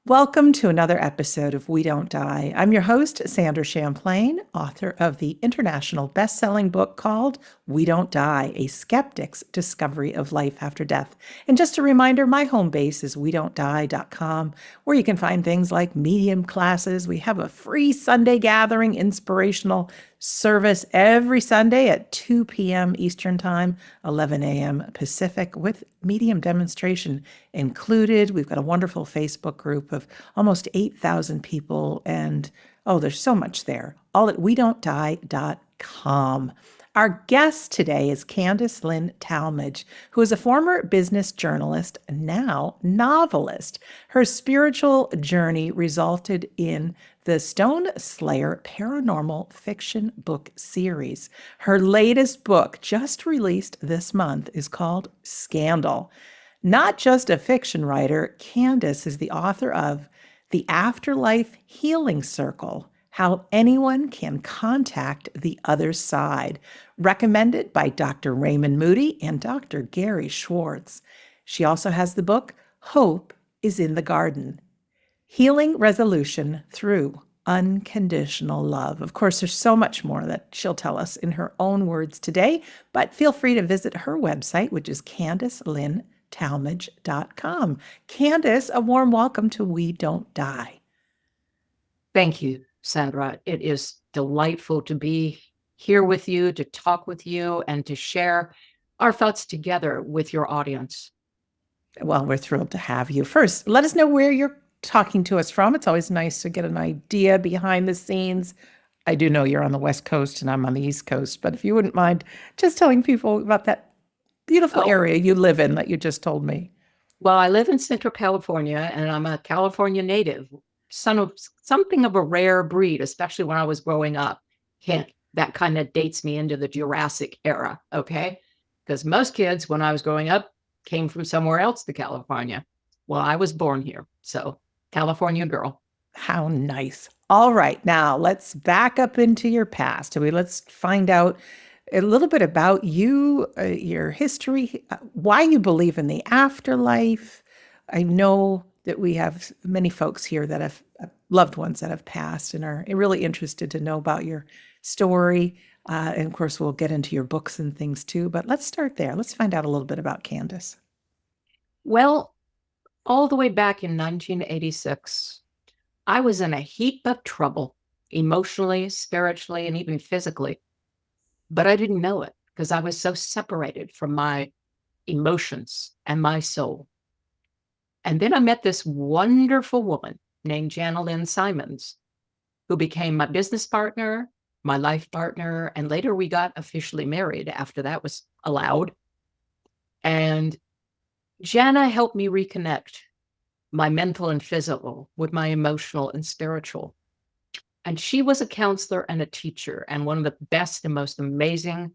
Welcome to another episode of We Don't Die. I'm your host, Sandra Champlain, author of the international best-selling book called We Don't Die, A Skeptic's Discovery of Life After Death. And just a reminder, my home base is wedon'tdie.com, where you can find things like medium classes. We have a free Sunday gathering, inspirational service every Sunday at 2 p.m. Eastern Time, 11 a.m. Pacific, with medium demonstration included. We've got a wonderful Facebook group of almost 8,000 people, and oh, there's so much there. All at wedon'tdie.com. Our guest today is Candace Lynn Talmadge, who is a former business journalist, now novelist. Her spiritual journey resulted in the Stone Slayer paranormal fiction book series. Her latest book, just released this month, is called Scandal. Not just a fiction writer, Candace is the author of The Afterlife Healing Circle: How Anyone Can Contact the Other Side, recommended by Dr. Raymond Moody and Dr. Gary Schwartz. She also has the book Hope is in the Garden: Healing Resolution Through Unconditional Love. Of course, there's so much more that she'll tell us in her own words today, but feel free to visit her website, which is CandaceLynnTalmadge.com. Candace, a warm welcome to We Don't Die. Thank you, Sandra. It is delightful to be here with you, to talk with you, and to share our thoughts together with your audience. Well, we're thrilled to have you. First, let us know where you're talking to us from. It's always nice to get an idea behind the scenes. I do know you're on the West Coast and I'm on the East Coast, but if you wouldn't mind just telling people about that beautiful area you live in that you just told me. Well, I live in Central California, and I'm a California native, son of something of a rare breed, especially when I was growing up. That kind of dates me into the Jurassic era, okay? Because most kids, when I was growing up, came from somewhere else to California. Well, I was born here, so California girl. How nice. All right, now let's back up into your past. Let's find out a little bit about you, your history, why you believe in the afterlife. I know that we have many folks here that have loved ones that have passed and are really interested to know about your story. And of course, we'll get into your books and things too, but let's start there. Let's find out a little bit about Candace. Well, all the way back in 1986, I was in a heap of trouble, emotionally, spiritually, and even physically. But I didn't know it because I was so separated from my emotions and my soul. And then I met this wonderful woman named Lynn Simons, who became my business partner, my life partner, and later we got officially married after that was allowed. And Jana helped me reconnect my mental and physical with my emotional and spiritual. And she was a counselor and a teacher, and one of the best and most amazing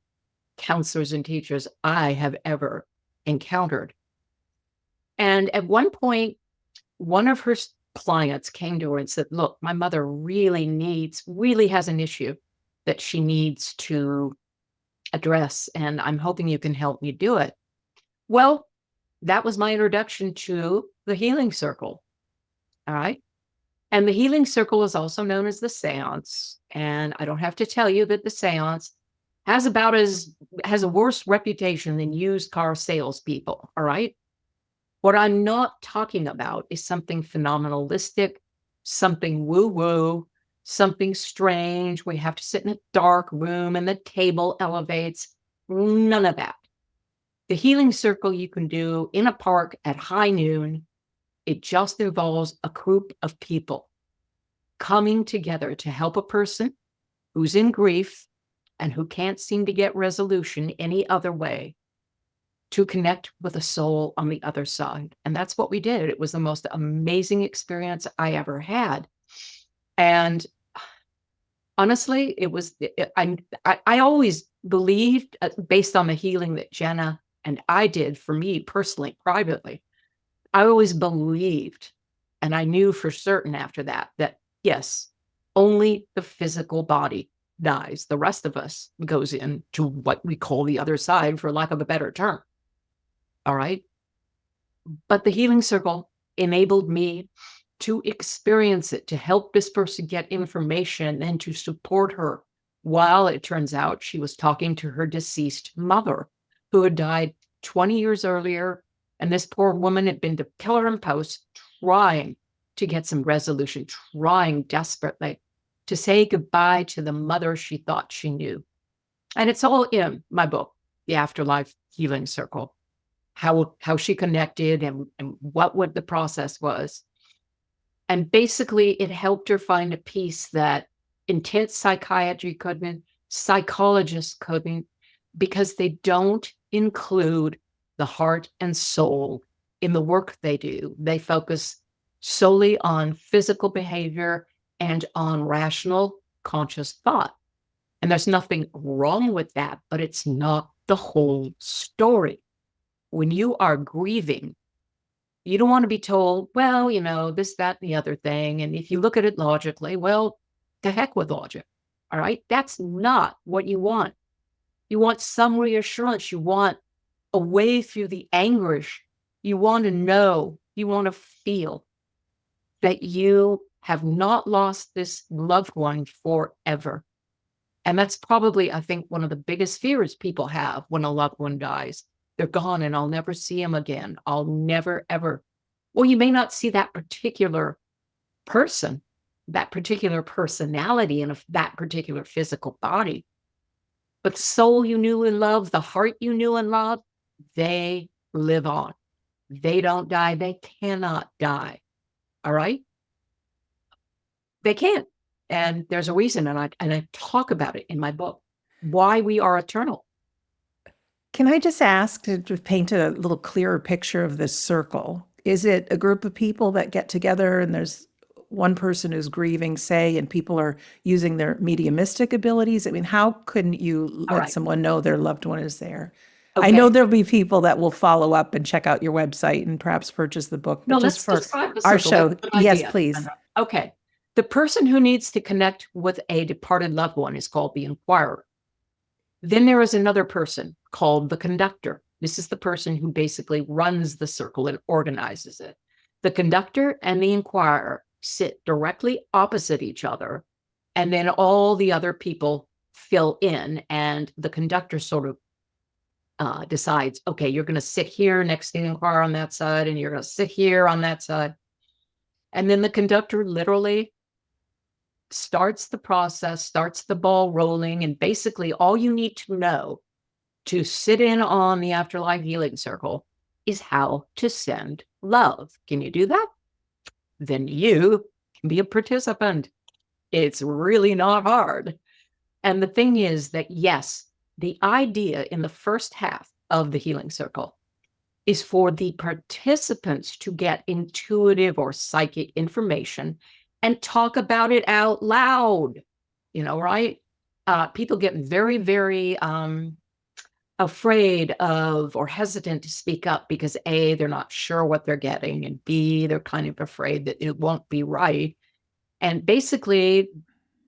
counselors and teachers I have ever encountered. And at one point, one of her clients came to her and said, look, my mother really has an issue that she needs to address, and I'm hoping you can help me do it. Well, that was my introduction to the healing circle. All right. And the healing circle is also known as the seance. And I don't have to tell you that the seance has a worse reputation than used car salespeople. All right. What I'm not talking about is something phenomenalistic, something woo-woo, something strange. We have to sit in a dark room and the table elevates. None of that. The healing circle you can do in a park at high noon. It just involves a group of people coming together to help a person who's in grief and who can't seem to get resolution any other way to connect with a soul on the other side. And that's what we did. It was the most amazing experience I ever had. And honestly, I always believed, based on the healing that Jenna and I did for me personally, privately, I always believed, and I knew for certain after that yes, only the physical body dies. The rest of us goes into what we call the other side, for lack of a better term. All right. But the healing circle enabled me to experience it, to help this person get information and to support her while it turns out she was talking to her deceased mother, who had died 20 years earlier. And this poor woman had been to pillar and post trying to get some resolution, trying desperately to say goodbye to the mother she thought she knew. And it's all in my book, The Afterlife Healing Circle, how she connected and what the process was. And basically, it helped her find a peace that intense psychiatry couldn't, psychologists couldn't, because they don't include the heart and soul in the work they do. They focus solely on physical behavior and on rational, conscious thought. And there's nothing wrong with that, but it's not the whole story. When you are grieving, you don't want to be told, well, this, that, and the other thing. And if you look at it logically, well, the heck with logic. All right. That's not what you want. You want some reassurance. You want a way through the anguish. You want to know, you want to feel that you have not lost this loved one forever. And that's probably, I think, one of the biggest fears people have when a loved one dies. They're gone and I'll never see him again. I'll never, ever. Well, you may not see that particular person, that particular personality in that particular physical body. But the soul you knew and loved, the heart you knew and loved, they live on. They don't die. They cannot die. All right? They can't. And there's a reason, and I talk about it in my book, why we are eternal. Can I just ask to paint a little clearer picture of this circle? Is it a group of people that get together and there's one person who's grieving, say, and people are using their mediumistic abilities? I mean, how couldn't you let someone know their loved one is there? Okay. I know there'll be people that will follow up and check out your website and perhaps purchase the book. But no, just for our show, yes, please. Okay. The person who needs to connect with a departed loved one is called the inquirer. Then there is another person called the conductor. This is the person who basically runs the circle and organizes it. The conductor and the inquirer sit directly opposite each other, and then all the other people fill in, and the conductor sort of decides, okay, you're going to sit here next to the inquirer on that side, and you're going to sit here on that side. And then the conductor literally starts the process, starts the ball rolling, and basically all you need to know to sit in on the Afterlife Healing Circle is how to send love. Can you do that? Then you can be a participant. It's really not hard. And the thing is that, yes, the idea in the first half of the Healing Circle is for the participants to get intuitive or psychic information and talk about it out loud, right? People get very, very afraid of or hesitant to speak up because A, they're not sure what they're getting, and B, they're kind of afraid that it won't be right. And basically,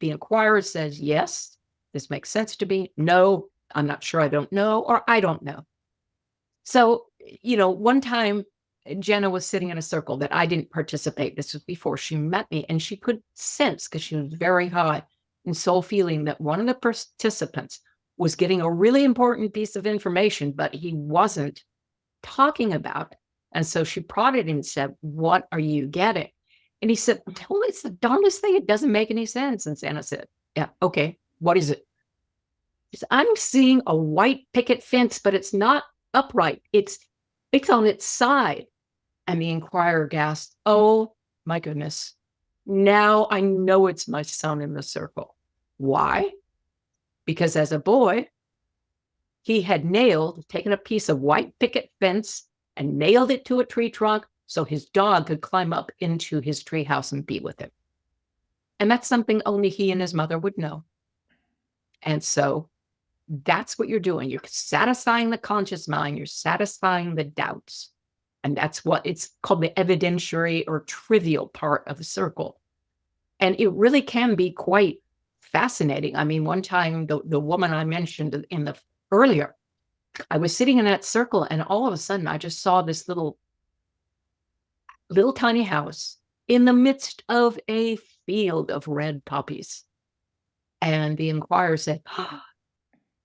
the inquirer says, yes, this makes sense to me. No, I'm not sure, I don't know, or I don't know. So, one time Jenna was sitting in a circle that I didn't participate. This was before she met me, and she could sense, because she was very high in soul feeling, that one of the participants was getting a really important piece of information, but he wasn't talking about it. And so she prodded him and said, what are you getting? And he said, well, it's the darndest thing. It doesn't make any sense. And Santa said, yeah, okay, what is it? He said, I'm seeing a white picket fence, but it's not upright. It's on its side. And the inquirer gasped, oh my goodness. Now I know it's my son in the circle. Why? Because as a boy, he had taken a piece of white picket fence and nailed it to a tree trunk so his dog could climb up into his treehouse and be with him. And that's something only he and his mother would know. And so that's what you're doing. You're satisfying the conscious mind. You're satisfying the doubts. And that's what it's called, the evidentiary or trivial part of the circle. And it really can be quite fascinating. I mean, one time, the woman I mentioned earlier, I was sitting in that circle, and all of a sudden I just saw this little tiny house. in the midst of a field of red poppies. And the inquirer said,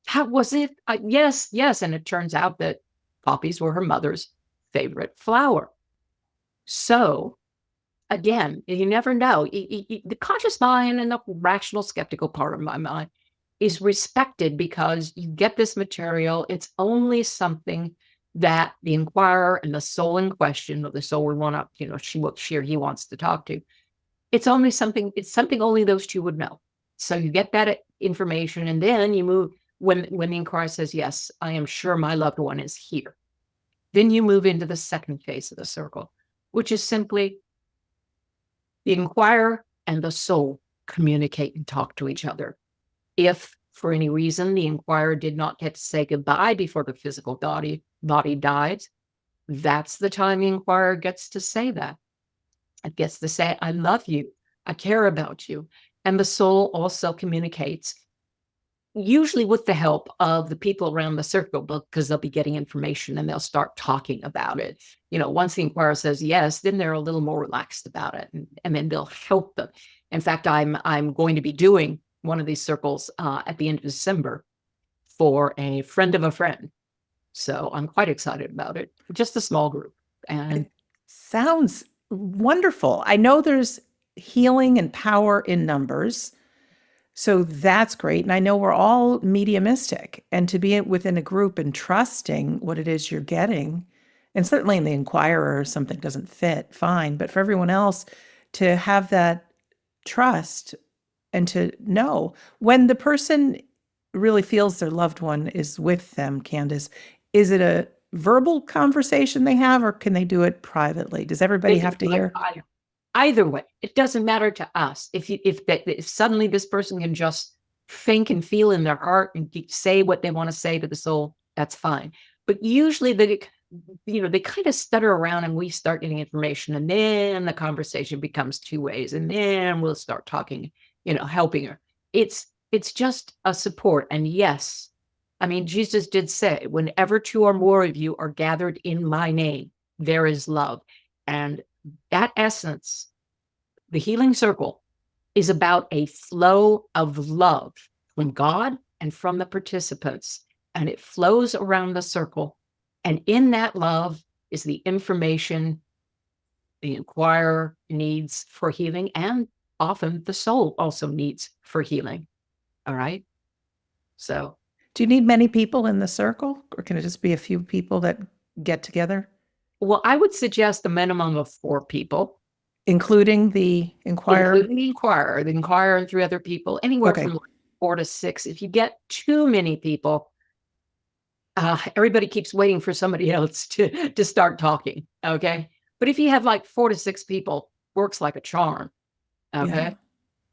how was it? Yes, yes. And it turns out that poppies were her mother's favorite flower. So again, you never know. The conscious mind and the rational, skeptical part of my mind is respected because you get this material. It's only something that the inquirer and the soul in question, or the soul we want to, she or he wants to talk to. It's something only those two would know. So you get that information, and then you move when the inquirer says, yes, I am sure my loved one is here. Then you move into the second phase of the circle, which is simply the inquirer and the soul communicate and talk to each other. If for any reason the inquirer did not get to say goodbye before the physical body died, that's the time the inquirer gets to say that. It gets to say, I love you, I care about you. And the soul also communicates, usually with the help of the people around the circle, because they'll be getting information and they'll start talking about it. Once the inquirer says yes, then they're a little more relaxed about it, and then they'll help them. In fact, I'm going to be doing one of these circles at the end of December for a friend of a friend. So I'm quite excited about it. Just a small group. And It sounds wonderful. I know there's healing and power in numbers. So that's great. And I know we're all mediumistic. And to be within a group and trusting what it is you're getting, and certainly in the inquirer, something doesn't fit, fine. But for everyone else, to have that trust and to know when the person really feels their loved one is with them, Candace, is it a verbal conversation they have, or can they do it privately? Does everybody have to hear? Either way, it doesn't matter to us. If suddenly this person can just think and feel in their heart and say what they want to say to the soul, that's fine. But usually they kind of stutter around, and we start getting information, and then the conversation becomes two ways, and then we'll start talking, helping her. It's just a support. And yes, I mean, Jesus did say, whenever two or more of you are gathered in my name, there is love. And that essence, the healing circle, is about a flow of love from God and from the participants. And it flows around the circle. And in that love is the information the inquirer needs for healing, and often the soul also needs for healing. All right. So, Do you need many people in the circle, or can it just be a few people that get together, well, I would suggest a minimum of 4 people, including the inquirer? including the inquirer and 3 other people, anywhere Okay. from like 4 to 6. If you get too many people, everybody keeps waiting for somebody else to start talking. Okay. But if you have like 4 to 6 people, works like a charm. Okay. Yeah.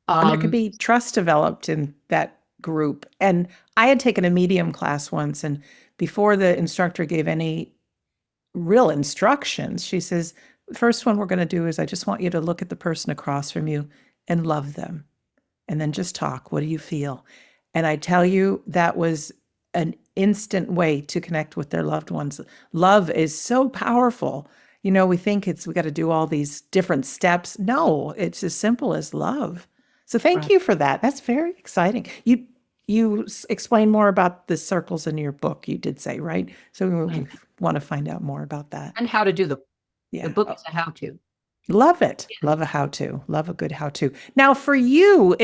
And there could be trust developed in that group. And I had taken a medium class once, and before the instructor gave any real instructions, she says, first one we're going to do is I just want you to look at the person across from you and love them. And then just talk. What do you feel? And I tell you, that was an instant way to connect with their loved ones. Love is so powerful. We think we got to do all these different steps. No, it's as simple as love. So thank you for that. That's very exciting. You explain more about the circles in your book, you did say, right? So we want to find out more about that. And how to do the Yeah. book is a how-to. Love it. Love a how-to. Love a good how-to. Now, for you,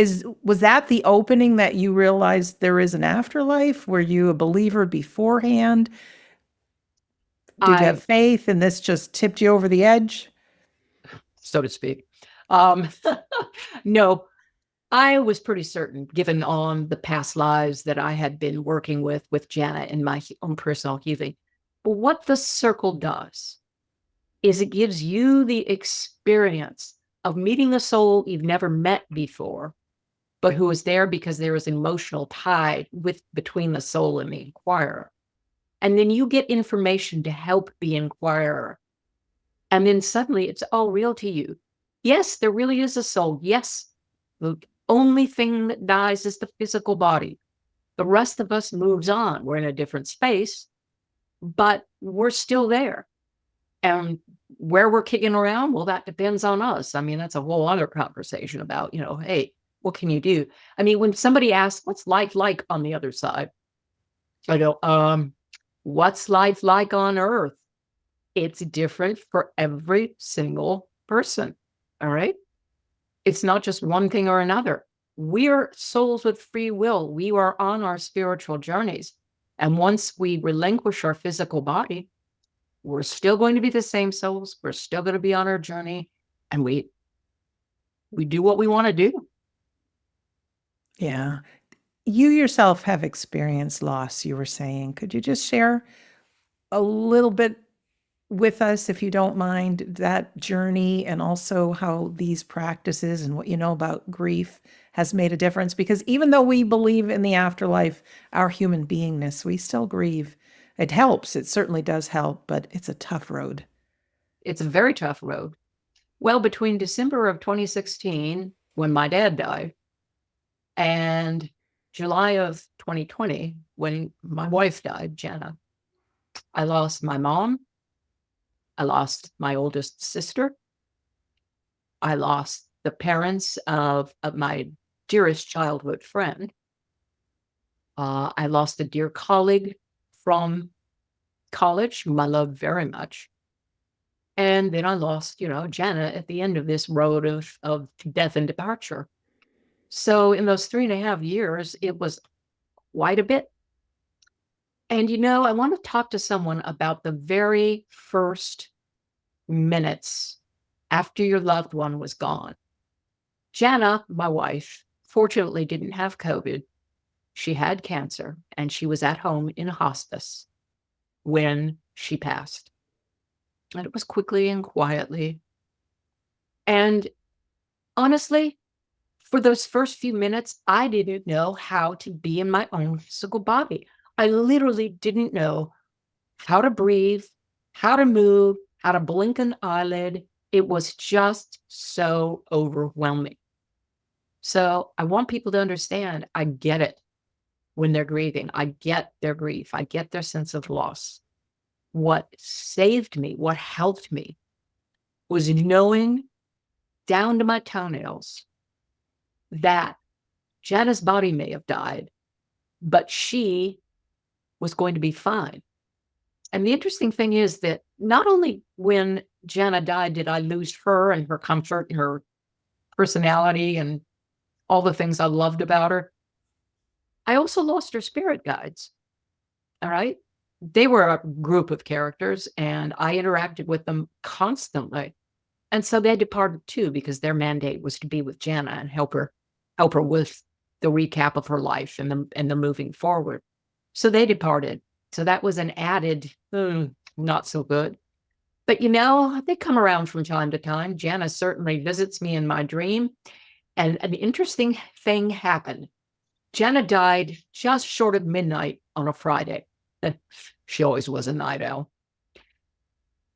was that the opening that you realized there is an afterlife? Were you a believer beforehand? Did you have faith and this just tipped you over the edge? So to speak. No, I was pretty certain, given on the past lives that I had been working with Janet in my own personal healing. But what the circle does is it gives you the experience of meeting a soul you've never met before, but who is there because there is an emotional tie between the soul and the inquirer. And then you get information to help the inquirer. And then suddenly it's all real to you. Yes, there really is a soul. Yes, the only thing that dies is the physical body. The rest of us moves on. We're in a different space, but we're still there. And Where we're kicking around, well, that depends on us. I mean, that's a whole other conversation about, hey, what can you do? I mean, when somebody asks, what's life like on the other side? I go, what's life like on Earth? It's different for every single person. All right. It's not just one thing or another. We are souls with free will. We are on our spiritual journeys. And once we relinquish our physical body, we're still going to be the same souls. We're still going to be on our journey. And we do what we want to do. Yeah. You yourself have experienced loss, you were saying. Could you just share a little bit with us, if you don't mind, that journey and also how these practices and what you know about grief has made a difference? Because even though we believe in the afterlife, our human beingness, we still grieve. It helps. It certainly does help, but it's a tough road. It's a very tough road. Well, between December of 2016, when my dad died, and July of 2020, when my wife died, Jana, I lost my mom. I lost my oldest sister. I lost the parents of my dearest childhood friend. I lost a dear colleague from college whom I loved very much. And then I lost, Jana at the end of this road of death and departure. So in those 3.5 years, it was quite a bit. And, I want to talk to someone about the very first minutes after your loved one was gone. Jana, my wife, fortunately didn't have COVID. She had cancer, and she was at home in hospice when she passed. And it was quickly and quietly. And honestly, for those first few minutes, I didn't know how to be in my own physical body. I literally didn't know how to breathe, how to move, how to blink an eyelid. It was just so overwhelming. So I want people to understand, I get it when they're grieving. I get their grief. I get their sense of loss. What saved me, what helped me, was knowing down to my toenails that Jana's body may have died, but she was going to be fine. And the interesting thing is that not only when Jana died did I lose her and her comfort and her personality and all the things I loved about her, I also lost her spirit guides. All right. They were a group of characters and I interacted with them constantly. And so they departed too, because their mandate was to be with Jana and help her with the recap of her life and the moving forward. So they departed. So that was an added, not so good. But they come around from time to time. Jana certainly visits me in my dream. And an interesting thing happened. Jana died just short of midnight on a Friday. She always was a night owl.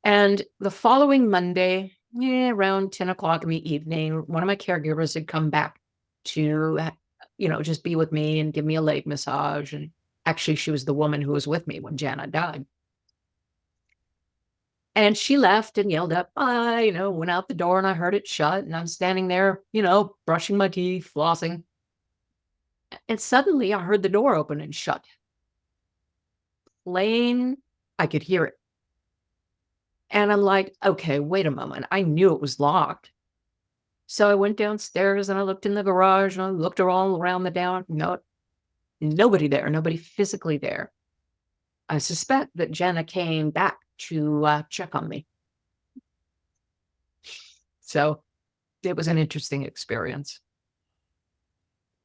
And the following Monday, around 10 o'clock in the evening, one of my caregivers had come back to, just be with me and give me a leg massage. And actually, she was the woman who was with me when Jana died. And she left and yelled up, bye, went out the door and I heard it shut. And I'm standing there, brushing my teeth, flossing. And suddenly I heard the door open and shut. Plain, I could hear it. And I'm like, okay, wait a moment. I knew it was locked. So I went downstairs and I looked in the garage and I looked all around the down. No, nobody there, nobody physically there. I suspect that Jana came back to check on me. So it was an interesting experience.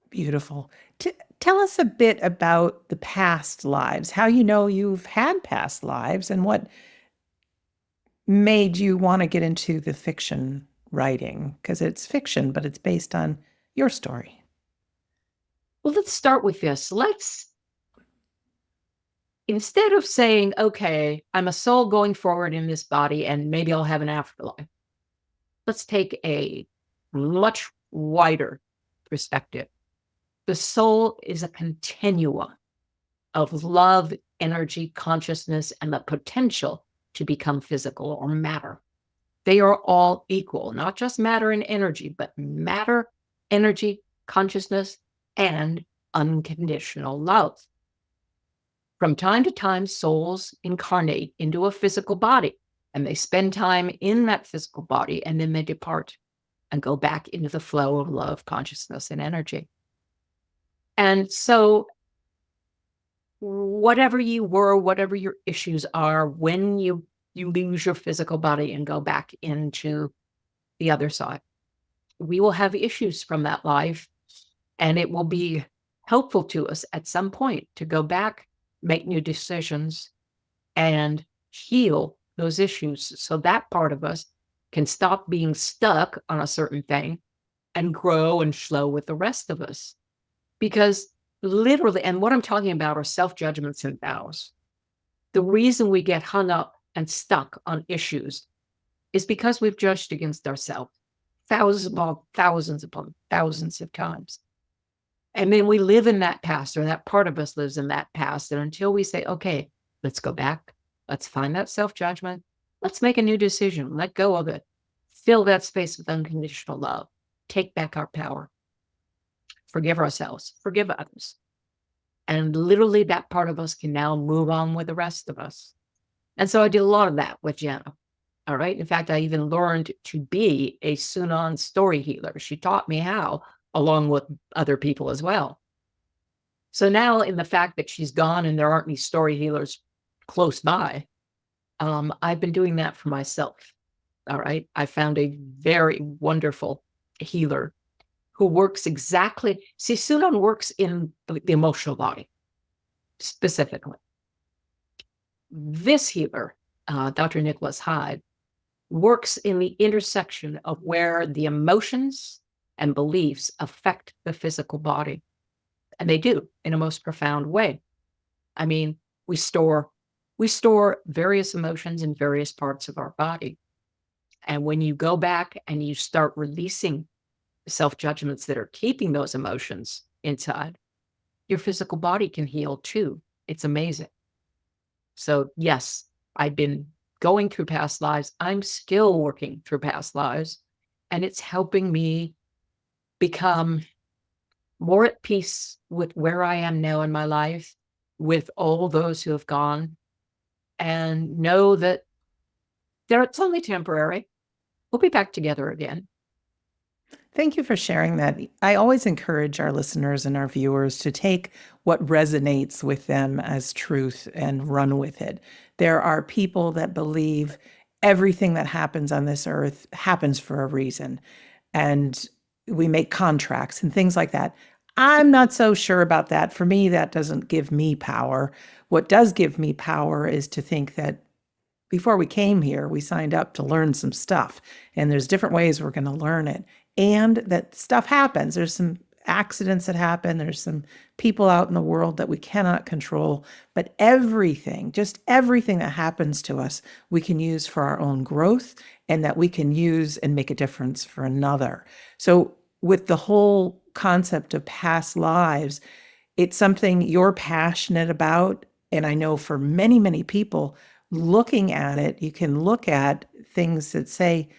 Beautiful. Tell us a bit about the past lives, how you know you've had past lives, and what made you want to get into the fiction writing, because it's fiction, but it's based on your story. Well, let's start with this. Instead of saying, okay, I'm a soul going forward in this body and maybe I'll have an afterlife, let's take a much wider perspective. The soul is a continuum of love, energy, consciousness, and the potential to become physical or matter. They are all equal, not just matter and energy, but matter, energy, consciousness, and unconditional love. From time to time, souls incarnate into a physical body, and they spend time in that physical body, and then they depart and go back into the flow of love, consciousness, and energy. And so whatever you were, whatever your issues are, when you lose your physical body and go back into the other side, we will have issues from that life, and it will be helpful to us at some point to go back, make new decisions, and heal those issues so that part of us can stop being stuck on a certain thing and grow and flow with the rest of us. Because literally, and what I'm talking about are self-judgments and vows. The reason we get hung up and stuck on issues is because we've judged against ourselves thousands upon thousands of times. And then we live in that past, or that part of us lives in that past. And until we say, okay, let's go back, let's find that self-judgment, let's make a new decision, let go of it, fill that space with unconditional love, take back our power, forgive ourselves, forgive others. And literally that part of us can now move on with the rest of us. And so I did a lot of that with Jenna. All right. In fact, I even learned to be a Sunon story healer. She taught me how, along with other people as well. So now, in the fact that she's gone and there aren't any story healers close by, I've been doing that for myself. All right. I found a very wonderful healer who works exactly. See, Sunon works in the emotional body specifically. This healer, Dr. Nicholas Hyde, works in the intersection of where the emotions and beliefs affect the physical body. And they do in a most profound way. I mean, we store various emotions in various parts of our body. And when you go back and you start releasing self-judgments that are keeping those emotions inside, your physical body can heal too. It's amazing. So yes, I've been going through past lives. I'm still working through past lives, and it's helping me become more at peace with where I am now in my life, with all those who have gone, and know that it's only temporary. We'll be back together again. Thank you for sharing that. I always encourage our listeners and our viewers to take what resonates with them as truth and run with it. There are people that believe everything that happens on this earth happens for a reason, and we make contracts and things like that. I'm not so sure about that. For me, that doesn't give me power. What does give me power is to think that before we came here, we signed up to learn some stuff, and there's different ways we're going to learn it, and that stuff happens. There's some accidents that happen. There's some people out in the world that we cannot control, but everything, just everything that happens to us, we can use for our own growth, and that we can use and make a difference for another. So with the whole concept of past lives, it's something you're passionate about. And I know for many, many people, looking at it, you can look at things that say,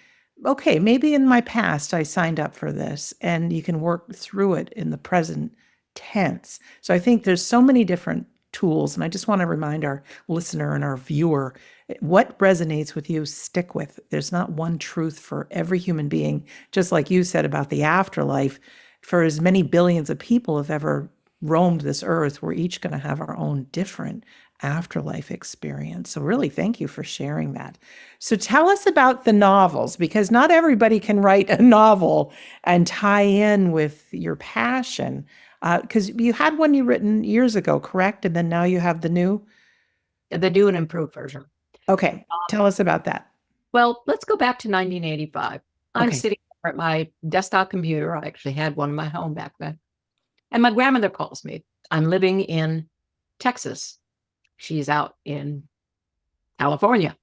okay, maybe in my past I signed up for this, and you can work through it in the present tense. So I think there's so many different tools, and I just want to remind our listener and our viewer, what resonates with you, stick with. There's not one truth for every human being. Just like you said about the afterlife, for as many billions of people have ever roamed this earth, we're each going to have our own different afterlife experience. So really, thank you for sharing that. So tell us about the novels, because not everybody can write a novel and tie in with your passion. Because you had one you written years ago, correct? And then now you have the new and improved version. Okay, tell us about that. Well, let's go back to 1985. I'm Okay. sitting at my desktop computer. I actually had one in my home back then. And my grandmother calls me. I'm living in Texas. She's out in California.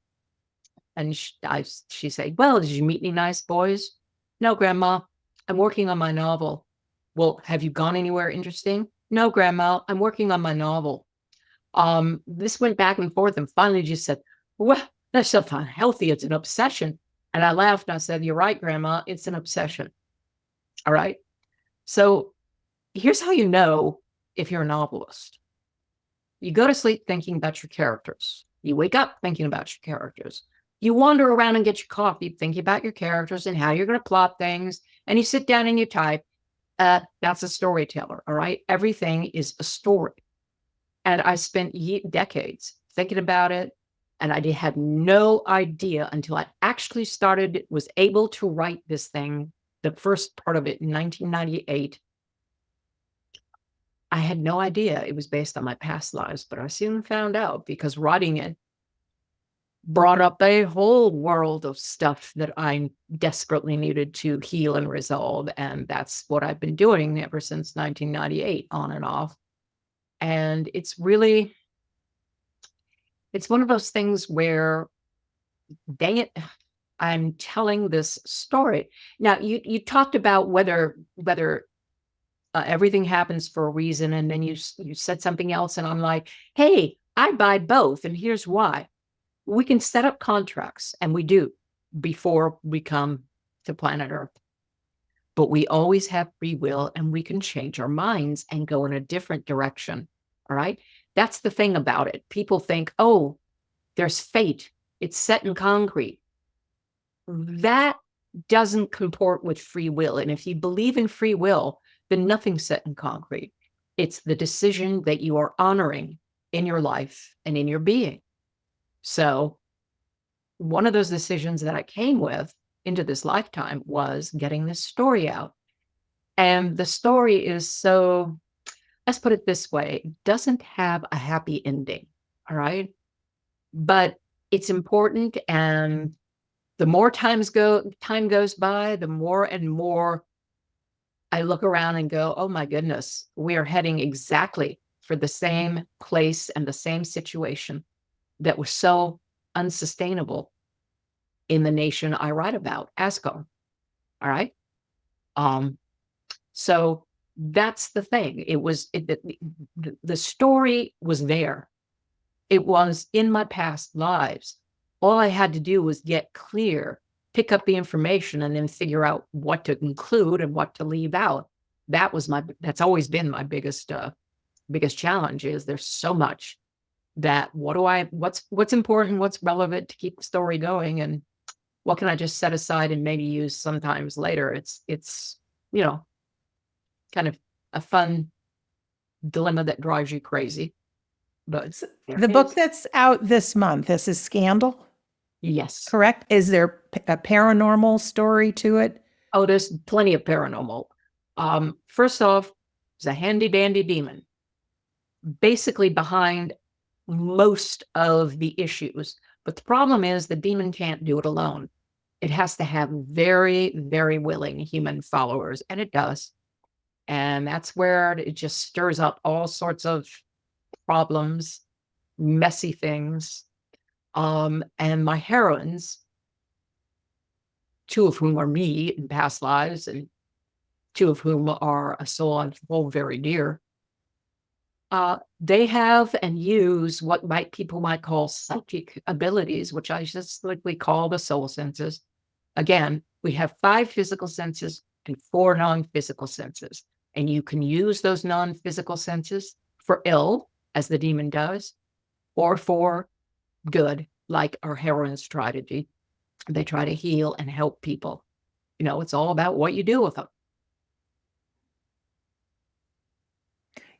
And she said, well, did you meet any nice boys? No, Grandma, I'm working on my novel. Well, have you gone anywhere interesting? No, Grandma, I'm working on my novel. This went back and forth, and finally just said, well, that's so unhealthy. It's an obsession. And I laughed and I said, "You're right, Grandma. It's an obsession." All right. So here's how you know if you're a novelist. You go to sleep thinking about your characters. You wake up thinking about your characters. You wander around and get your coffee thinking about your characters and how you're going to plot things. And you sit down and you type. That's a storyteller. All right. Everything is a story. And I spent decades thinking about it. And I had no idea until I actually was able to write this thing, the first part of it in 1998. I had no idea it was based on my past lives, but I soon found out because writing it brought up a whole world of stuff that I desperately needed to heal and resolve. And that's what I've been doing ever since 1998, on and off. And it's really, it's one of those things where, dang it, I'm telling this story. Now, you talked about whether everything happens for a reason, and then you said something else, and I'm like, hey, I buy both, and here's why. We can set up contracts, and we do before we come to planet Earth. But we always have free will, and we can change our minds and go in a different direction. All right. That's the thing about it. People think, oh, there's fate. It's set in concrete. That doesn't comport with free will. And if you believe in free will, then nothing's set in concrete. It's the decision that you are honoring in your life and in your being. So one of those decisions that I came with into this lifetime was getting this story out. And the story is so, let's put it this way, it doesn't have a happy ending. All right. But it's important. And the more time goes by, the more and more I look around and go, oh my goodness, we are heading exactly for the same place and the same situation that was so unsustainable in the nation I write about, Asgard. All right. So that's the thing. The story was there. It was in my past lives. All I had to do was get clear, pick up the information, and then figure out what to include and what to leave out. That's always been my biggest challenge. Is there's so much that what's important, what's relevant to keep the story going, and what can I just set aside and maybe use sometimes later. It's kind of a fun dilemma that drives you crazy. But The book that's out this month, this is Scandal, yes. correct? Is there a paranormal story to it? Oh, there's plenty of paranormal. First off, there's a handy dandy demon basically behind most of the issues. But the problem is the demon can't do it alone. It has to have very, very willing human followers, and it does. And that's where it just stirs up all sorts of problems, messy things. And my heroines, two of whom are me in past lives, and two of whom are a soul I hold very dear, they have and use what people might call psychic abilities, which I just simply call the soul senses. Again, we have 5 physical senses and 4 non-physical senses. And you can use those non-physical senses for ill, as the demon does, or for good, like our heroines try to do. They try to heal and help people. It's all about what you do with them.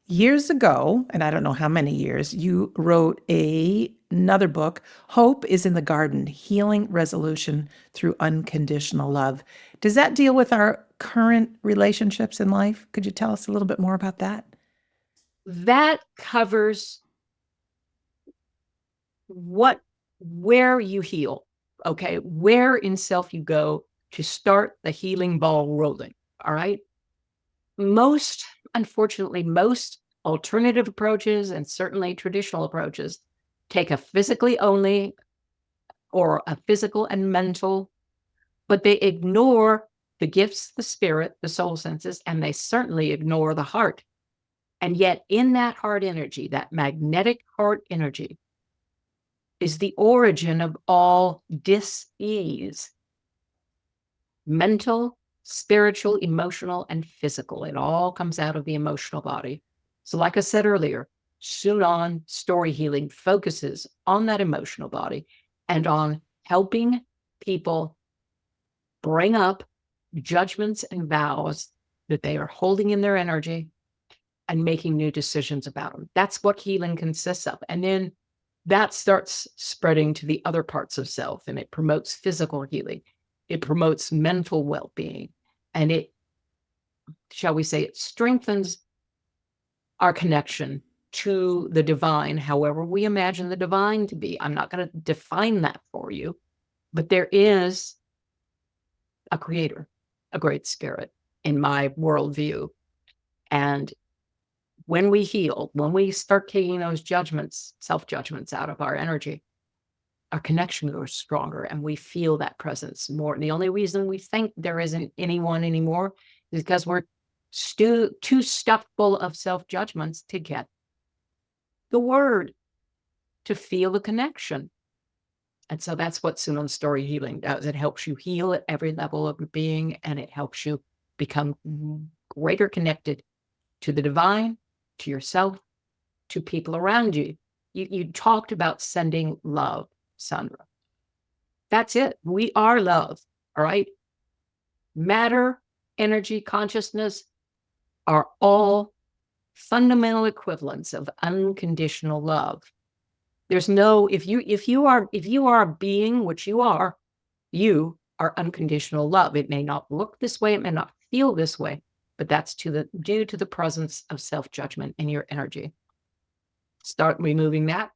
Years ago, and I don't know how many years, you wrote another book, Hope is in the Garden, Healing Resolution Through Unconditional Love. Does that deal with our current relationships in life? Could you tell us a little bit more about that? That covers where you heal, okay? Where in self you go to start the healing ball rolling, all right? Unfortunately, most alternative approaches and certainly traditional approaches take a physically only or a physical and mental, but they ignore the gifts, the spirit, the soul senses, and they certainly ignore the heart. And yet in that heart energy, that magnetic heart energy, is the origin of all dis-ease. mental, spiritual, emotional, and physical. It all comes out of the emotional body. So, like I said earlier, Sunon story healing focuses on that emotional body and on helping people bring up judgments and vows that they are holding in their energy and making new decisions about them. That's what healing consists of. And then that starts spreading to the other parts of self, and it promotes physical healing. It promotes mental well-being, and it, shall we say, it strengthens our connection to the divine, however we imagine the divine to be. I'm not going to define that for you, but there is a creator, a great spirit in my worldview. And when we heal, when we start taking those judgments, self-judgments out of our energy, our connection grows stronger and we feel that presence more. And the only reason we think there isn't anyone anymore is because we're too stuffed full of self-judgments to get the word, to feel the connection. And so that's what Sunon story healing does. It helps you heal at every level of being, and it helps you become greater connected to the divine, to yourself, to people around you. You talked about sending love, Sandra. That's it. We are love, all right? Matter, energy, consciousness are all fundamental equivalents of unconditional love. There's no, if you are a being, which you are unconditional love. It may not look this way, it may not feel this way, but that's due to the presence of self-judgment in your energy. Start removing that,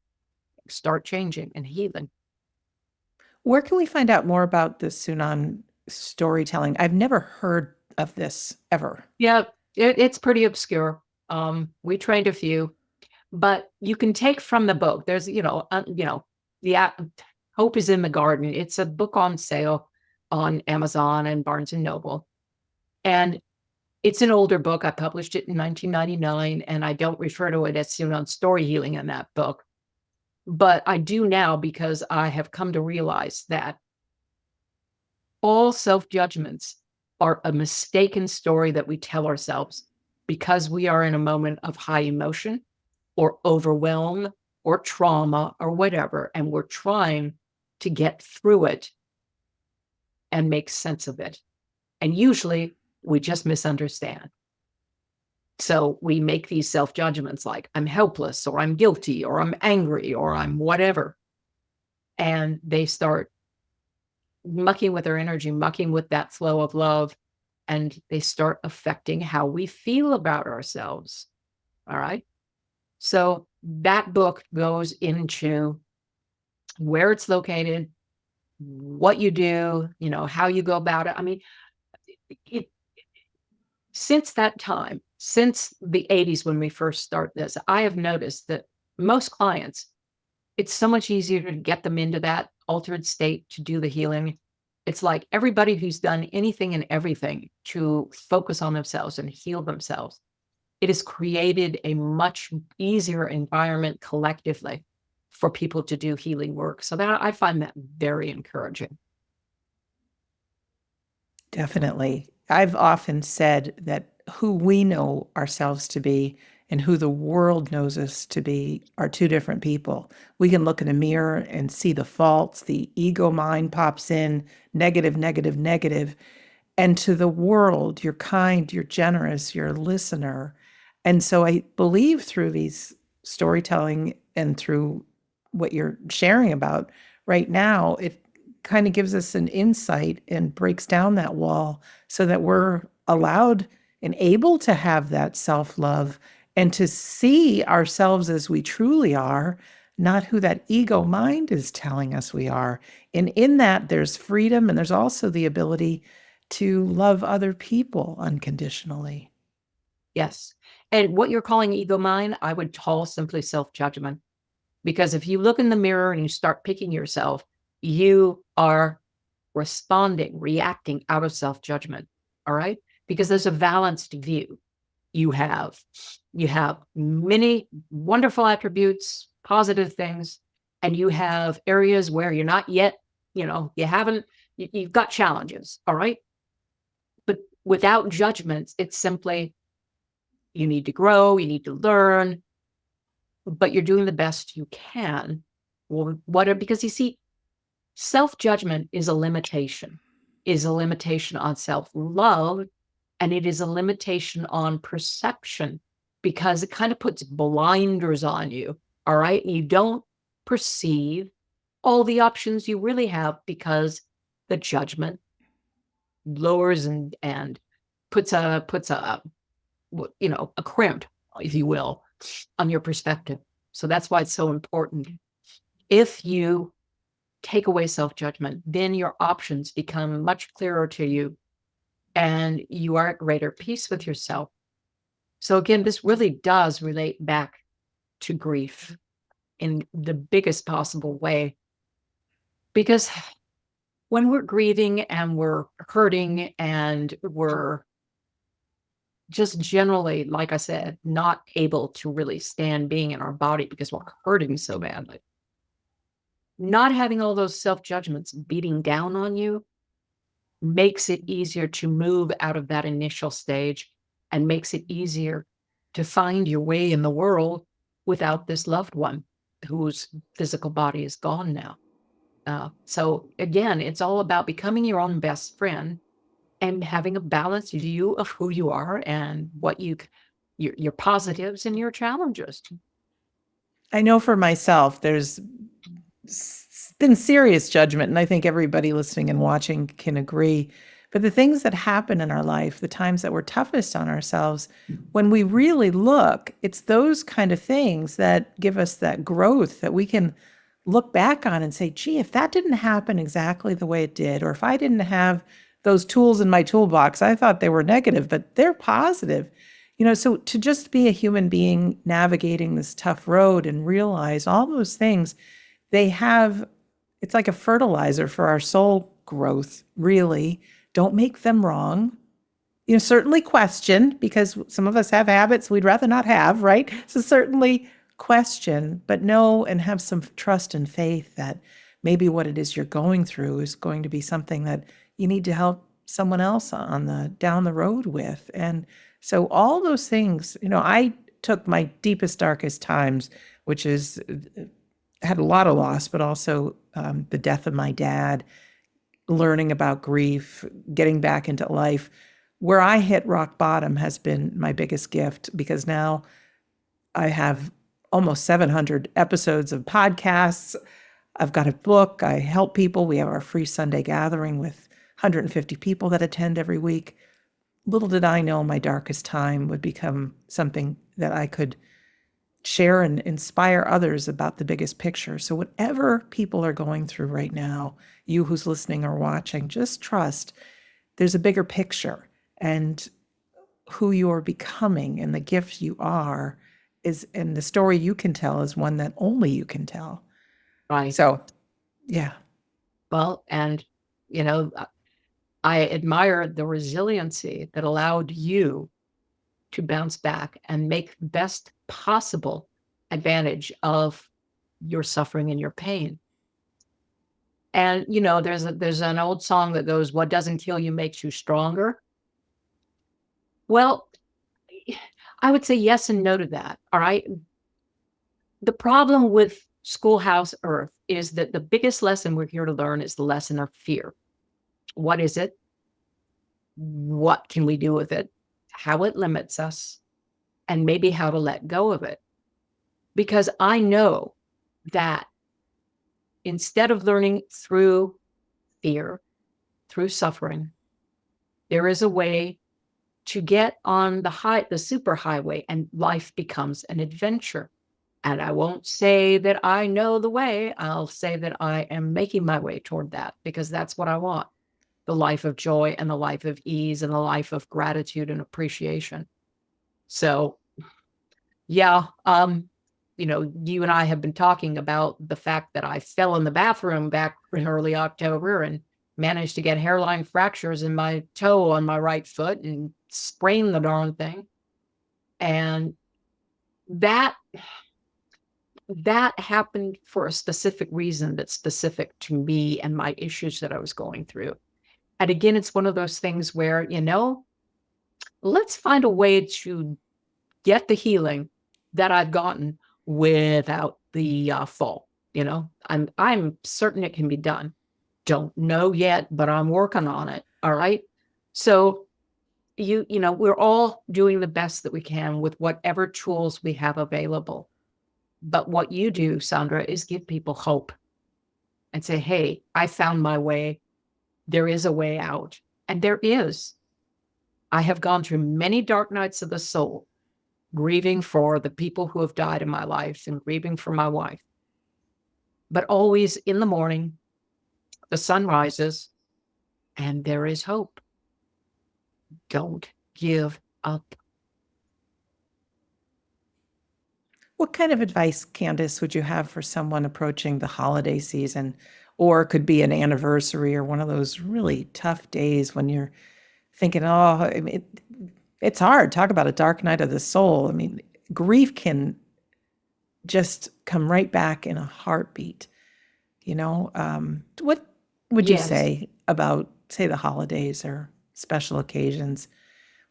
start changing and healing. Where can we find out more about the Sunon storytelling? I've never heard of this ever. Yeah, it's pretty obscure. We trained a few, but you can take from the book. There's, the Hope is in the Garden. It's a book on sale on Amazon and Barnes and Noble. And it's an older book. I published it in 1999, and I don't refer to it as Sunon story healing in that book. But I do now because I have come to realize that all self-judgments are a mistaken story that we tell ourselves because we are in a moment of high emotion or overwhelm or trauma or whatever, and we're trying to get through it and make sense of it. And usually we just misunderstand. So we make these self-judgments like I'm helpless or I'm guilty or I'm angry or I'm whatever. And they start mucking with our energy, mucking with that flow of love, and they start affecting how we feel about ourselves. All right. So that book goes into where it's located, what you do, how you go about it. I mean, since that time, since the 80s when we first started this, I have noticed that most clients, it's so much easier to get them into that altered state to do the healing. It's like everybody who's done anything and everything to focus on themselves and heal themselves, it has created a much easier environment collectively for people to do healing work. So that I find that very encouraging. Definitely. I've often said that who we know ourselves to be and who the world knows us to be are two different people. We can look in a mirror and see the faults, the ego mind pops in, negative, negative, negative. And to the world, you're kind, you're generous, you're a listener. And so I believe through these storytelling and through what you're sharing about right now, it kind of gives us an insight and breaks down that wall so that we're allowed and able to have that self-love and to see ourselves as we truly are, not who that ego mind is telling us we are. And in that, there's freedom and there's also the ability to love other people unconditionally. Yes. And what you're calling ego mind, I would call simply self-judgment. Because if you look in the mirror and you start picking yourself, you are responding, reacting out of self-judgment. All right. Because there's a balanced view. You have many wonderful attributes, positive things, and you have areas where you're not yet, you've got challenges. All right. without judgments, it's simply, you need to grow, you need to learn, but you're doing the best you can. Well, because you see, self-judgment is a limitation on self-love, and it is a limitation on perception, because it kind of puts blinders on you, all right? And you don't perceive all the options you really have, because the judgment lowers and puts a a crimp, if you will, on your perspective. So that's why it's so important. If you take away self-judgment, then your options become much clearer to you, and you are at greater peace with yourself. So again, this really does relate back to grief in the biggest possible way, because when we're grieving and we're hurting and we're just generally, like I said, not able to really stand being in our body because we're hurting so badly, not having all those self-judgments beating down on you makes it easier to move out of that initial stage, and makes it easier to find your way in the world without this loved one whose physical body is gone now. So again, it's all about becoming your own best friend and having a balanced view of who you are and what your positives and your challenges. I know for myself, there's been serious judgment, and I think everybody listening and watching can agree. But the things that happen in our life, the times that we're toughest on ourselves, when we really look, it's those kind of things that give us that growth that we can look back on and say, gee, if that didn't happen exactly the way it did, or if I didn't have those tools in my toolbox, I thought they were negative, but they're positive. So to just be a human being navigating this tough road and realize all those things, it's like a fertilizer for our soul growth, really. Don't make them wrong. Certainly question, because some of us have habits we'd rather not have, right? So certainly question, but know and have some trust and faith that maybe what it is you're going through is going to be something that you need to help someone else down the road with. And so all those things, I took my deepest, darkest times, which is had a lot of loss, but also the death of my dad, learning about grief, getting back into life. Where I hit rock bottom has been my biggest gift, because now I have almost 700 episodes of podcasts. I've got a book. I help people. We have our free Sunday gathering with 150 people that attend every week. Little did I know my darkest time would become something that I could share and inspire others about the biggest picture. So whatever people are going through right now, you who's listening or watching, just trust there's a bigger picture, and who you're becoming and the gift you are and the story you can tell is one that only you can tell. Right. So, yeah. Well, and I admire the resiliency that allowed you to bounce back and make best possible advantage of your suffering and your pain. And there's an old song that goes, "What doesn't kill you makes you stronger." Well, I would say yes and no to that. All right. The problem with Schoolhouse Earth is that the biggest lesson we're here to learn is the lesson of fear. What is it? What can we do with it? How it limits us, and maybe how to let go of it. Because I know that instead of learning through fear, through suffering, there is a way to get on the super highway, and life becomes an adventure. And I won't say that I know the way. I'll say that I am making my way toward that, because that's what I want. The life of joy and the life of ease and the life of gratitude and appreciation. So yeah, you and I have been talking about the fact that I fell in the bathroom back in early October and managed to get hairline fractures in my toe on my right foot and sprain the darn thing. And that happened for a specific reason that's specific to me and my issues that I was going through. And again, it's one of those things where, let's find a way to get the healing that I've gotten without the fall. I'm certain it can be done. Don't know yet, but I'm working on it. All right. So we're all doing the best that we can with whatever tools we have available. But what you do, Sandra, is give people hope and say, hey, I found my way. There is a way out. And there is. I have gone through many dark nights of the soul, grieving for the people who have died in my life and grieving for my wife. But always in the morning, the sun rises and there is hope. Don't give up. What kind of advice, Candace, would you have for someone approaching the holiday season, or it could be an anniversary or one of those really tough days when you're thinking, oh, I mean, it's hard. Talk about a dark night of the soul. I mean, grief can just come right back in a heartbeat. What would you Yes. say about, say, the holidays or special occasions?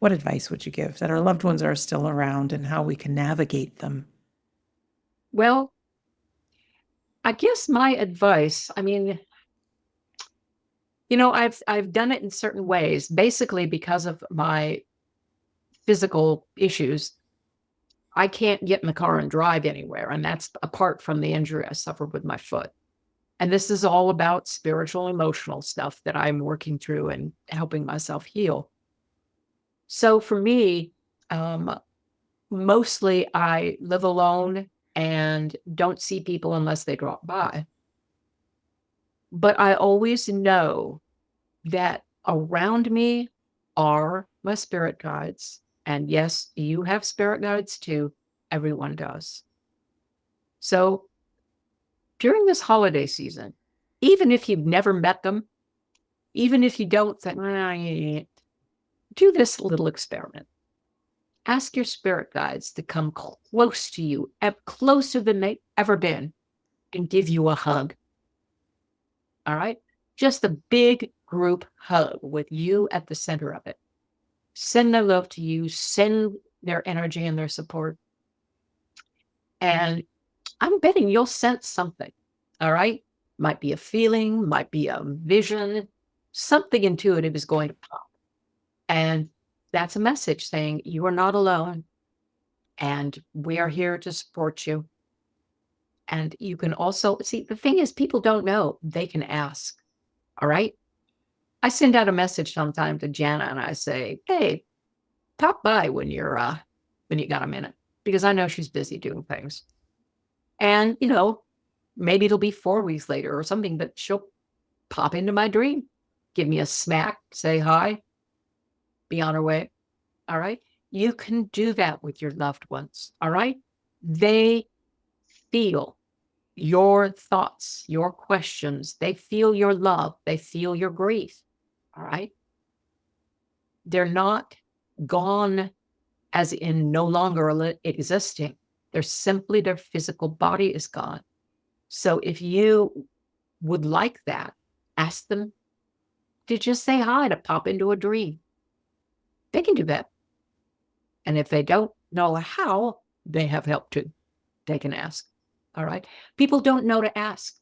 What advice would you give that our loved ones are still around and how we can navigate them? Well, I guess my advice, I've done it in certain ways, basically because of my physical issues. I can't get in the car and drive anywhere, and that's apart from the injury I suffered with my foot. And this is all about spiritual, emotional stuff that I'm working through and helping myself heal. So for me, mostly I live alone and don't see people unless they drop by. But I always know that around me are my spirit guides. And yes, you have spirit guides too. Everyone does. So during this holiday season, even if you've never met them, even if you don't think, do this little experiment. Ask your spirit guides to come close to you, closer than they've ever been, and give you a hug. All right? Just a big group hug with you at the center of it. Send their love to you, send their energy and their support. And I'm betting you'll sense something. All right? Might be a feeling, might be a vision, something intuitive is going to pop. And that's a message saying you are not alone and we are here to support you. And you can also see, the thing is, people don't know, they can ask. All right. I send out a message sometime to Jana and I say, hey, pop by when you got a minute, because I know she's busy doing things. And, maybe it'll be 4 weeks later or something, but she'll pop into my dream, give me a smack, say hi, be on her way. All right. You can do that with your loved ones. All right. They feel your thoughts, your questions. They feel your love. They feel your grief. All right. They're not gone as in no longer existing. They're simply, their physical body is gone. So if you would like that, ask them to just say hi, to pop into a dream. They can do that. And if they don't know how, they have help too. They can ask. All right. People don't know to ask.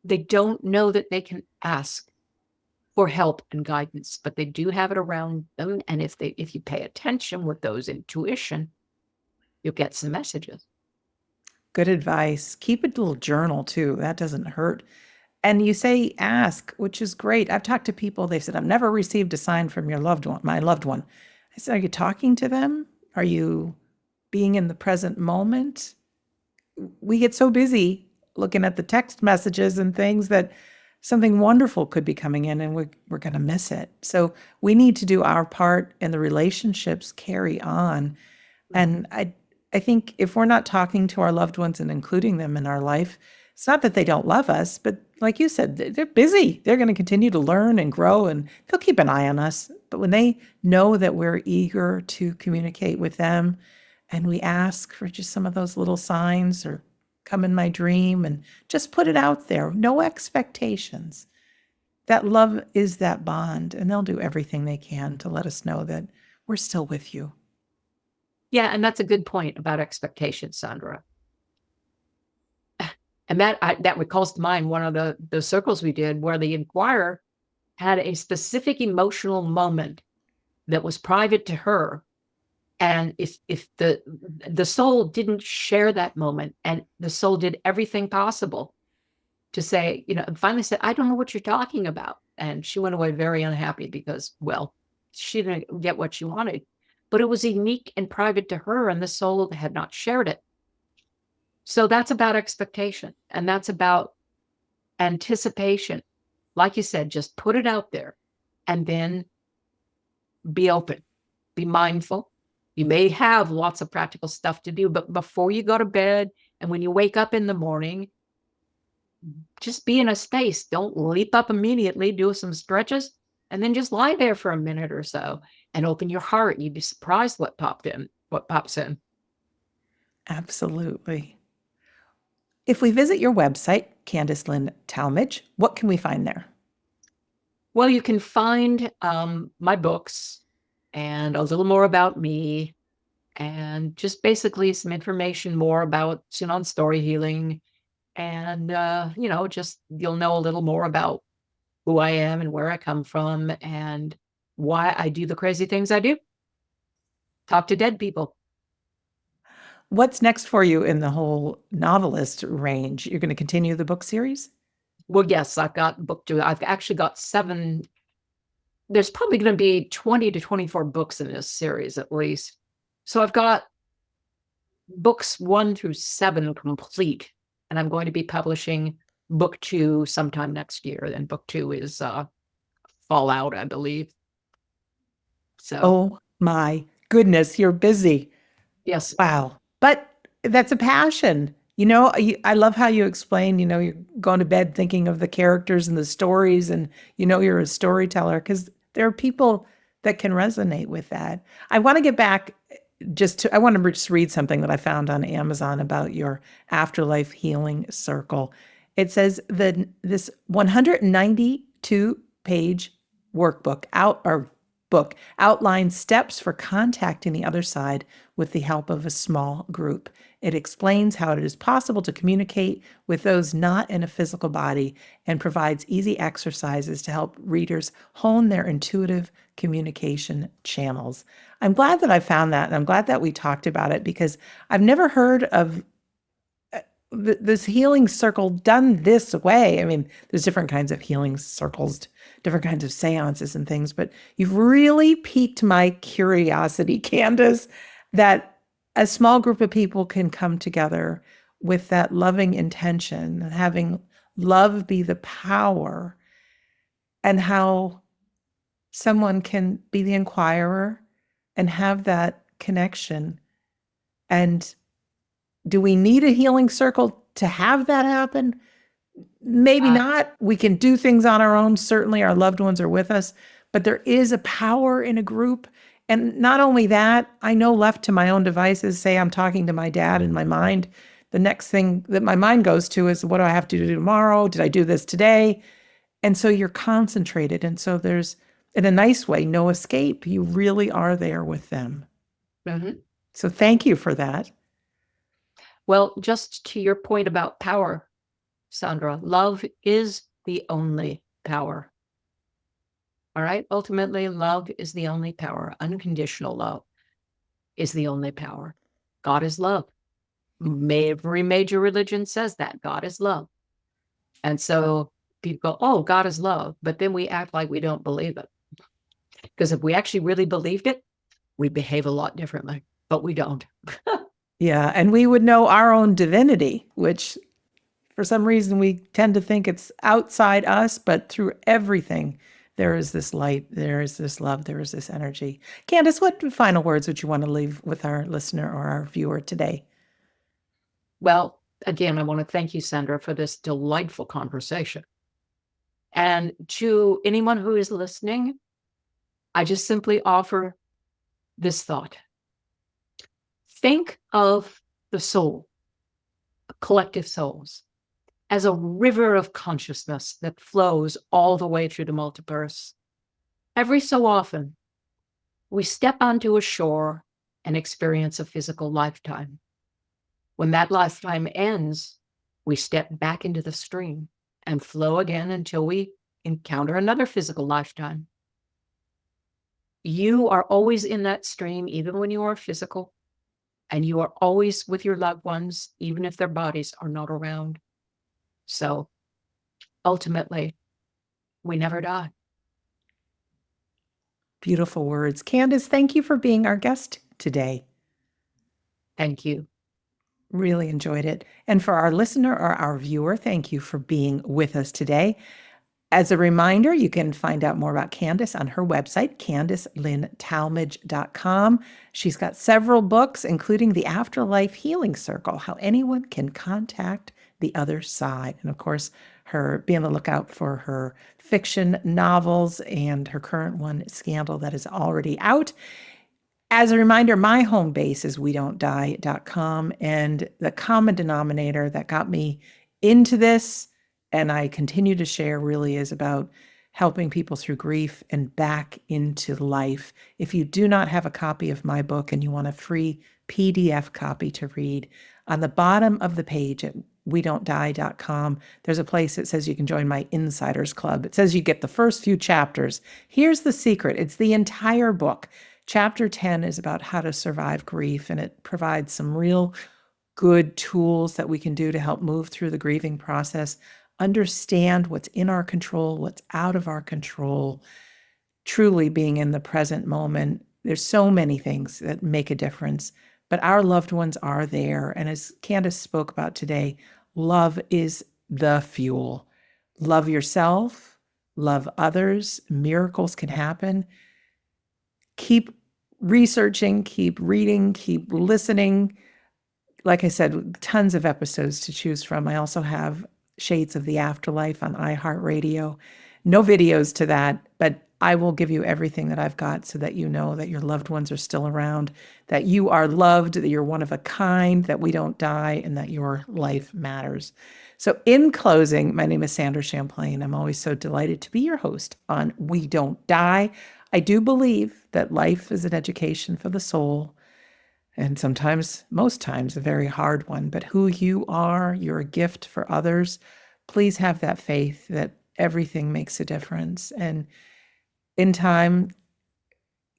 They don't know that they can ask for help and guidance, but they do have it around them. And if you pay attention with those intuition, you'll get some messages. Good advice. Keep a little journal too. That doesn't hurt. And you say ask, which is great. I've talked to people, they've said, I've never received a sign from your loved one, my loved one. I said, are you talking to them? Are you being in the present moment? We get so busy looking at the text messages and things that something wonderful could be coming in and we're going to miss it. So we need to do our part and the relationships carry on. And I think if we're not talking to our loved ones and including them in our life, it's not that they don't love us, but like you said, they're busy. They're going to continue to learn and grow and they'll keep an eye on us. But when they know that we're eager to communicate with them and we ask for just some of those little signs or come in my dream and just put it out there, no expectations. That love is that bond, and they'll do everything they can to let us know that we're still with you. Yeah, and that's a good point about expectations, Sandra. And that recalls to mind one of the circles we did where the inquirer had a specific emotional moment that was private to her. And if the soul didn't share that moment, and the soul did everything possible to say, and finally said, I don't know what you're talking about. And she went away very unhappy because, well, she didn't get what she wanted. But it was unique and private to her, and the soul had not shared it. So that's about expectation, and that's about anticipation. Like you said, just put it out there and then be open, be mindful. You may have lots of practical stuff to do, but before you go to bed and when you wake up in the morning, just be in a space. Don't leap up immediately, do some stretches, and then just lie there for a minute or so and open your heart. You'd be surprised what pops in. Absolutely. If we visit your website, Candace Lynn Talmadge, what can we find there? Well, you can find my books and a little more about me, and just basically some information more about Sunon story healing. And, just you'll know a little more about who I am and where I come from and why I do the crazy things I do. Talk to dead people. What's next for you in the whole novelist range? You're going to continue the book series? Well, yes, I've got book two. I've actually got 7. There's probably going to be 20 to 24 books in this series at least. So I've got books 1 through 7 complete, and I'm going to be publishing book 2 sometime next year. And book 2 is Fallout, I believe. So, Oh my goodness, you're busy. yes. Wow. But that's a passion. I love how you explain, you're going to bed thinking of the characters and the stories, and you're a storyteller, because there are people that can resonate with that. I want to get back I want to just read something that I found on Amazon about your Afterlife Healing Circle. It says that this 192-page book outlines steps for contacting the other side with the help of a small group. It explains how it is possible to communicate with those not in a physical body, and provides easy exercises to help readers hone their intuitive communication channels. I'm glad that I found that, and I'm glad that we talked about it, because I've never heard of this healing circle done this way. I mean, there's different kinds of healing circles, different kinds of seances and things, but you've really piqued my curiosity, Candace, that a small group of people can come together with that loving intention and having love be the power, and how someone can be the inquirer and have that connection. And do we need a healing circle to have that happen? Maybe not. We can do things on our own. Certainly, our loved ones are with us, but there is a power in a group. And not only that, I know, left to my own devices, say I'm talking to my dad in my mind, the next thing that my mind goes to is, what do I have to do tomorrow? Did I do this today? And so you're concentrated. And so there's, in a nice way, no escape. You really are there with them. Mm-hmm. So thank you for that. Well, just to your point about power, Sandra, love is the only power. All right? Ultimately, love is the only power. Unconditional love is the only power. God is love. Every major religion says that. God is love. And so people go, oh, God is love. But then we act like we don't believe it. Because if we actually really believed it, we behave a lot differently. But we don't. Yeah. And we would know our own divinity, which for some reason we tend to think it's outside us, but through everything, there is this light, there is this love, there is this energy. Candace, what final words would you want to leave with our listener or our viewer today? Well, again, I want to thank you, Sandra, for this delightful conversation. And to anyone who is listening, I just simply offer this thought. Think of the soul, collective souls, as a river of consciousness that flows all the way through the multiverse. Every so often, We step onto a shore and experience a physical lifetime. When that lifetime ends, we step back into the stream and flow again until we encounter another physical lifetime. You are always in that stream, even when you are physical, and you are always with your loved ones, even if their bodies are not around. So ultimately, we never die. Beautiful words. Candace, thank you for being our guest today. Thank you. Really enjoyed it. And for our listener or our viewer, thank you for being with us today. As a reminder, you can find out more about Candace on her website, CandaceLynnTalmadge.com. She's got several books, including The Afterlife Healing Circle, How Anyone Can Contact the Other Side. And of course, be on the lookout for her fiction novels and her current one, Scandal, that is already out. As a reminder, my home base is WeDon'tDie.com, and the common denominator that got me into this, and I continue to share, really is about helping people through grief and back into life. If you do not have a copy of my book and you want a free PDF copy to read, on the bottom of the page at WeDon'tDie.com, there's a place that says you can join my Insiders Club. It says you get the first few chapters. Here's the secret. It's the entire book. Chapter 10 is about how to survive grief, and it provides some real good tools that we can do to help move through the grieving process, understand what's in our control, what's out of our control, truly being in the present moment. There's so many things that make a difference, but our loved ones are there. And as Candace spoke about today, love is the fuel. Love yourself, love others. Miracles can happen. Keep researching, keep reading, keep listening. Like I said, tons of episodes to choose from. I also have Shades of the Afterlife on iHeartRadio. No videos to that, but I will give you everything that I've got so that you know that your loved ones are still around, that you are loved, that you're one of a kind, that we don't die, and that your life matters. So in closing, my name is Sandra Champlain. I'm always so delighted to be your host on We Don't Die. I do believe that life is an education for the soul, and sometimes, most times, a very hard one. But who you are, you're a gift for others. Please have that faith that everything makes a difference. And in time,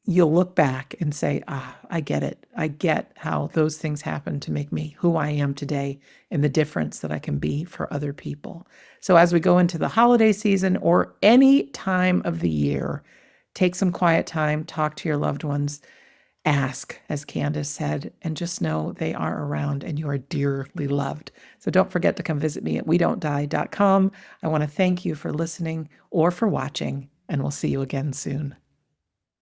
you'll look back and say, I get it. I get how those things happen to make me who I am today and the difference that I can be for other people. So as we go into the holiday season or any time of the year, take some quiet time, talk to your loved ones, ask, as Candace said, and just know they are around and you are dearly loved. So don't forget to come visit me at WeDon'tDie.com. I want to thank you for listening or for watching, and we'll see you again soon.